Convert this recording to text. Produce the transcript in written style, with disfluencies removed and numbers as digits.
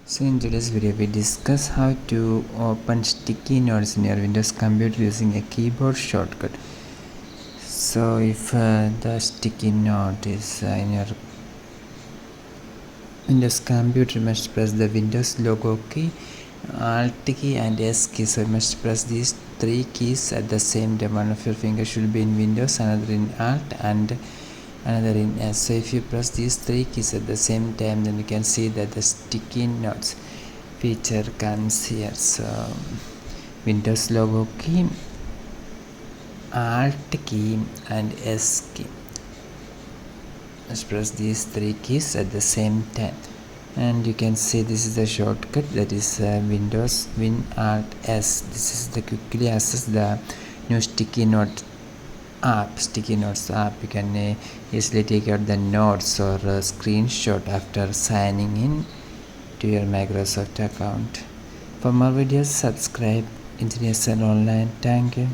So in today's video we discuss how to open sticky notes in your Windows computer using a keyboard shortcut. So if the sticky note is in your Windows computer, you must press the Windows logo key, Alt key and S key. So you must press these three keys at the same time. One of your fingers should be in Windows, another in Alt and another in S. So if you press these three keys at the same time, then you can see that the sticky notes feature comes here. So Windows logo key, Alt key and S key. Let's press these three keys at the same time, and you can see this is the shortcut, that is Windows Win Alt S. This is the quickly access the new sticky note app, sticky notes app. You can easily take out the notes or screenshot after signing in to your Microsoft account. For more videos, subscribe Engineers Online. Thank you.